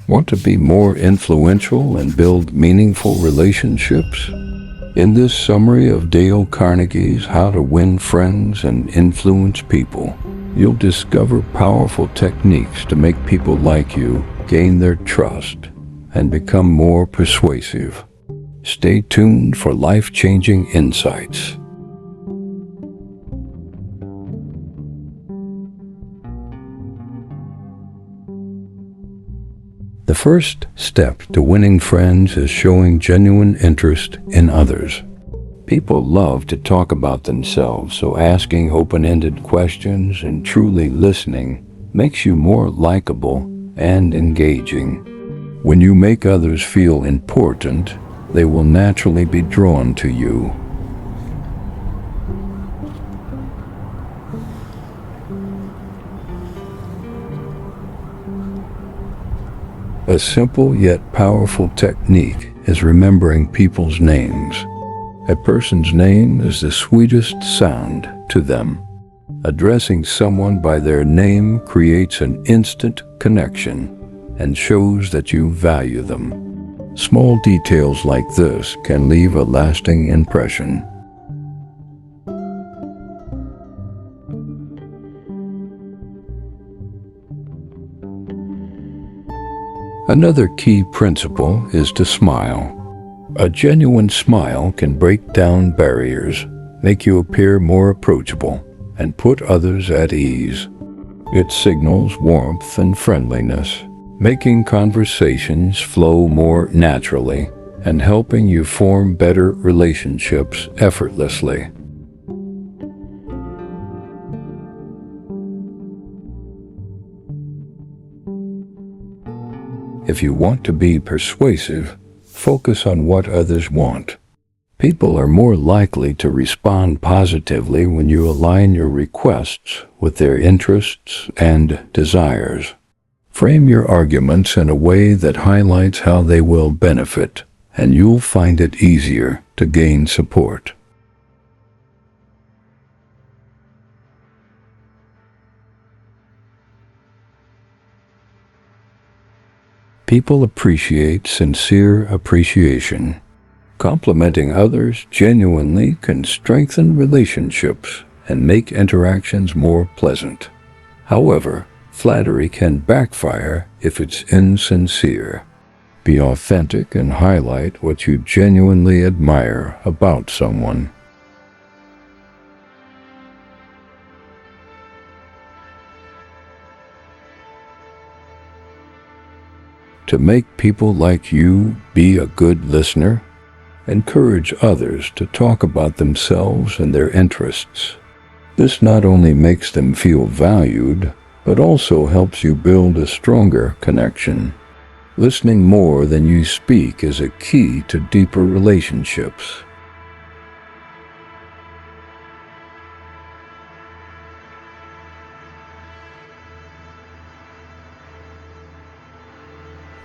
Want to be more influential and build meaningful relationships? In this summary of Dale Carnegie's How to Win Friends and Influence People, you'll discover powerful techniques to make people like you, gain their trust, and become more persuasive. Stay tuned for life-changing insights. The first step to winning friends is showing genuine interest in others. People love to talk about themselves, so asking open-ended questions and truly listening makes you more likable and engaging. When you make others feel important, they will naturally be drawn to you. A simple yet powerful technique is remembering people's names. A person's name is the sweetest sound to them. Addressing someone by their name creates an instant connection and shows that you value them. Small details like this can leave a lasting impression. Another key principle is to smile. A genuine smile can break down barriers, make you appear more approachable, and put others at ease. It signals warmth and friendliness, making conversations flow more naturally and helping you form better relationships effortlessly. If you want to be persuasive, focus on what others want. People are more likely to respond positively when you align your requests with their interests and desires. Frame your arguments in a way that highlights how they will benefit, and you'll find it easier to gain support. People appreciate sincere appreciation. Complimenting others genuinely can strengthen relationships and make interactions more pleasant. However, flattery can backfire if it's insincere. Be authentic and highlight what you genuinely admire about someone. To make people like you be a good listener, encourage others to talk about themselves and their interests. This not only makes them feel valued, but also helps you build a stronger connection. Listening more than you speak is a key to deeper relationships.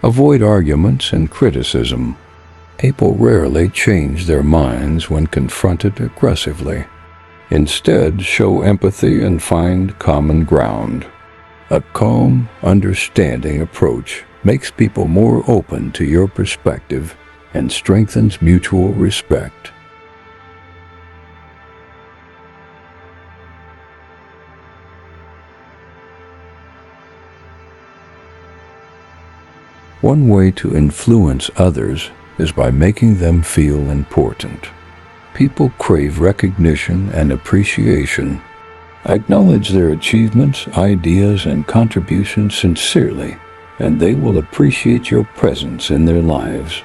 Avoid arguments and criticism. People rarely change their minds when confronted aggressively. Instead, show empathy and find common ground. A calm, understanding approach makes people more open to your perspective and strengthens mutual respect. One way to influence others is by making them feel important. People crave recognition and appreciation. Acknowledge their achievements, ideas, and contributions sincerely, and they will appreciate your presence in their lives.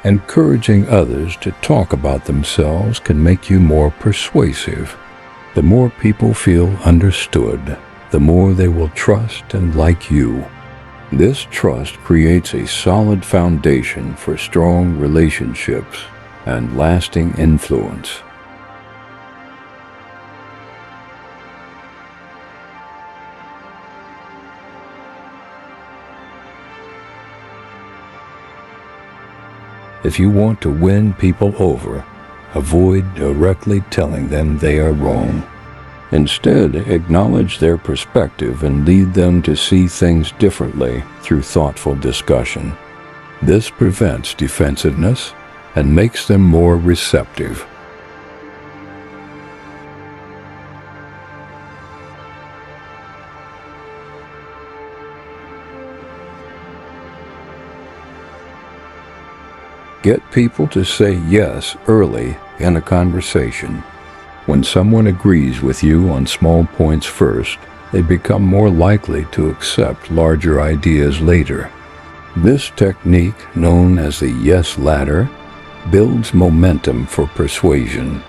Encouraging others to talk about themselves can make you more persuasive. The more people feel understood, the more they will trust and like you. This trust creates a solid foundation for strong relationships and lasting influence. If you want to win people over, avoid directly telling them they are wrong. Instead, acknowledge their perspective and lead them to see things differently through thoughtful discussion. This prevents defensiveness and makes them more receptive. Get people to say yes early in a conversation. When someone agrees with you on small points first, they become more likely to accept larger ideas later. This technique, known as the yes ladder, builds momentum for persuasion.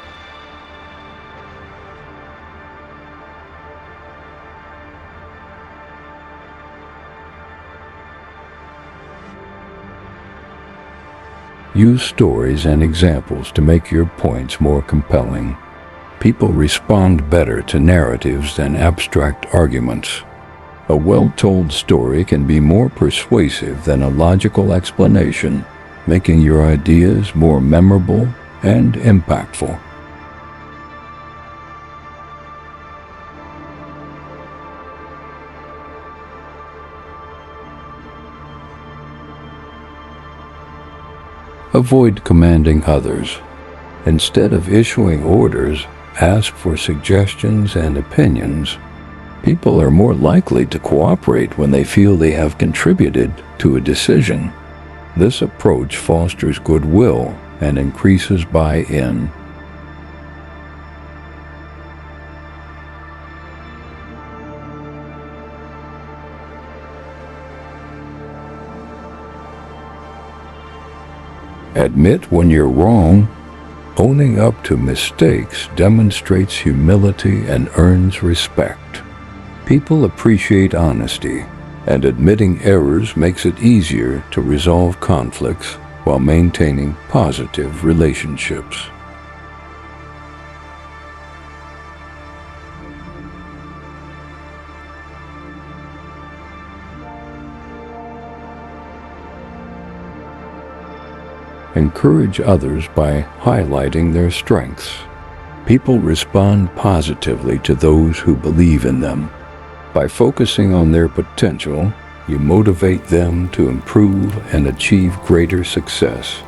Use stories and examples to make your points more compelling. People respond better to narratives than abstract arguments. A well-told story can be more persuasive than a logical explanation, making your ideas more memorable and impactful. Avoid commanding others. Instead of issuing orders, ask for suggestions and opinions. People are more likely to cooperate when they feel they have contributed to a decision. This approach fosters goodwill and increases buy-in. Admit when you're wrong. Owning up to mistakes demonstrates humility and earns respect. People appreciate honesty, and admitting errors makes it easier to resolve conflicts while maintaining positive relationships. Encourage others by highlighting their strengths. People respond positively to those who believe in them. By focusing on their potential, you motivate them to improve and achieve greater success.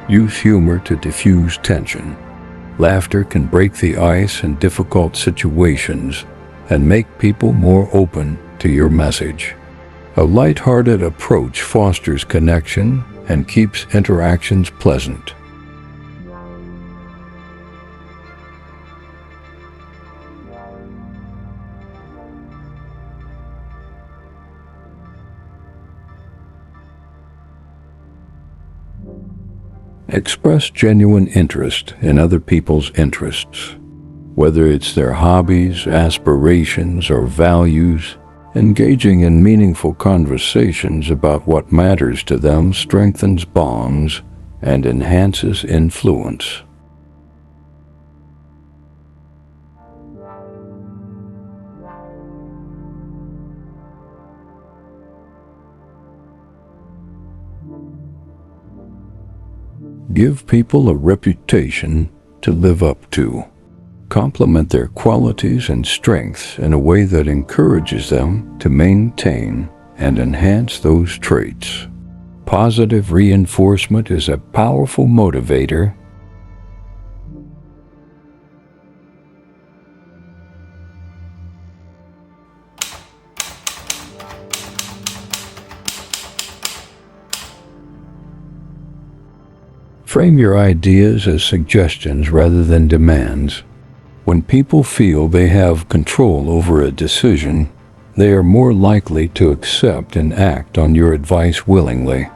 Use humor to diffuse tension. Laughter can break the ice in difficult situations and make people more open to your message. A light-hearted approach fosters connection and keeps interactions pleasant. Express genuine interest in other people's interests. Whether it's their hobbies, aspirations, or values, engaging in meaningful conversations about what matters to them strengthens bonds and enhances influence. Give people a reputation to live up to. Compliment their qualities and strengths in a way that encourages them to maintain and enhance those traits. Positive reinforcement is a powerful motivator. Frame your ideas as suggestions rather than demands. When people feel they have control over a decision, they are more likely to accept and act on your advice willingly.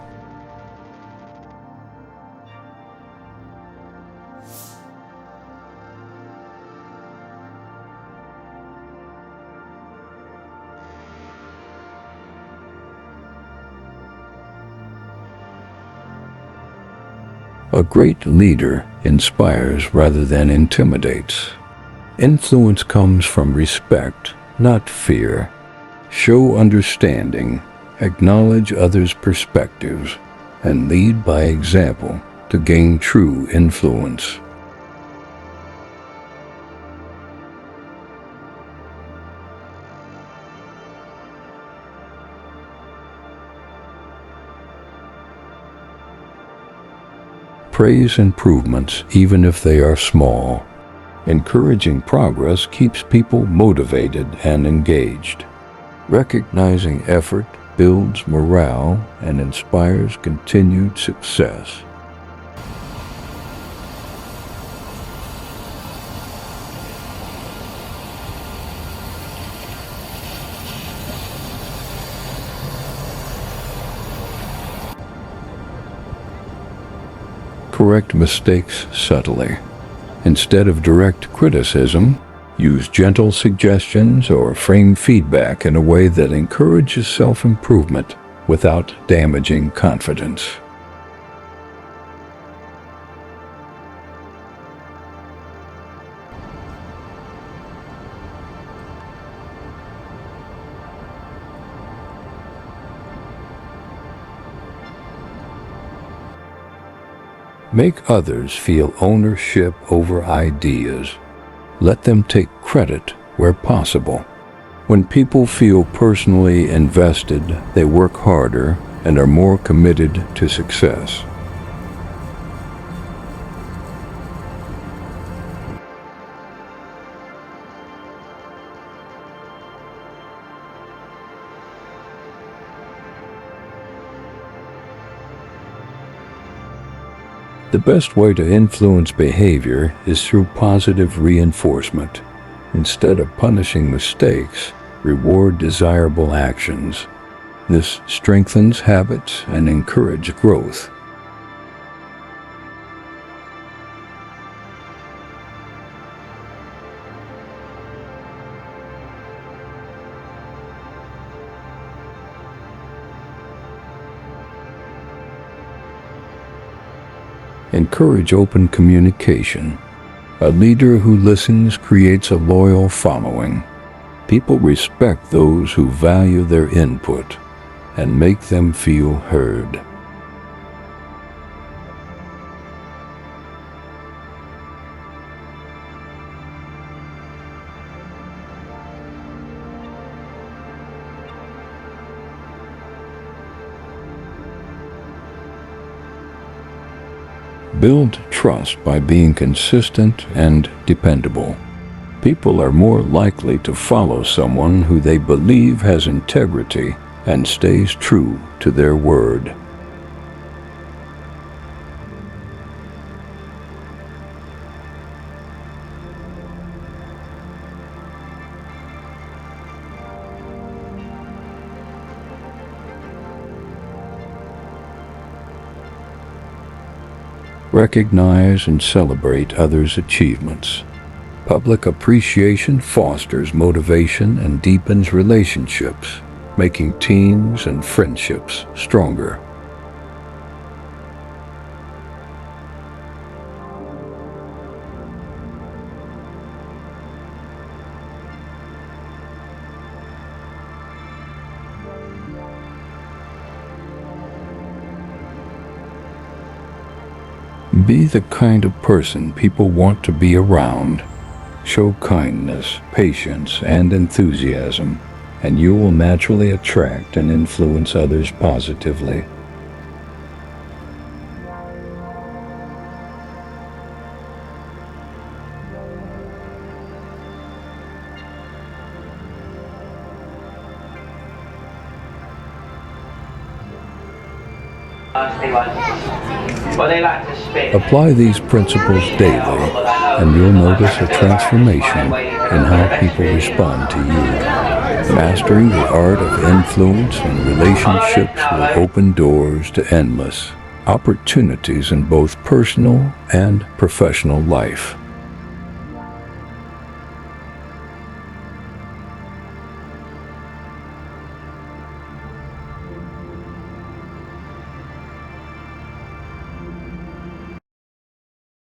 A great leader inspires rather than intimidates. Influence comes from respect, not fear. Show understanding, acknowledge others' perspectives, and lead by example to gain true influence. Praise improvements even if they are small. Encouraging progress keeps people motivated and engaged. Recognizing effort builds morale and inspires continued success. Correct mistakes subtly. Instead of direct criticism, use gentle suggestions or frame feedback in a way that encourages self-improvement without damaging confidence. Make others feel ownership over ideas. Let them take credit where possible. When people feel personally invested, they work harder and are more committed to success. The best way to influence behavior is through positive reinforcement. Instead of punishing mistakes, reward desirable actions. This strengthens habits and encourages growth. Encourage open communication. A leader who listens creates a loyal following. People respect those who value their input and make them feel heard. Build trust by being consistent and dependable. People are more likely to follow someone who they believe has integrity and stays true to their word. Recognize and celebrate others' achievements. Public appreciation fosters motivation and deepens relationships, making teams and friendships stronger. Be the kind of person people want to be around. Show kindness, patience, and enthusiasm, and you will naturally attract and influence others positively. Apply these principles daily, and you'll notice a transformation in how people respond to you. Mastering the art of influence and relationships will open doors to endless opportunities in both personal and professional life.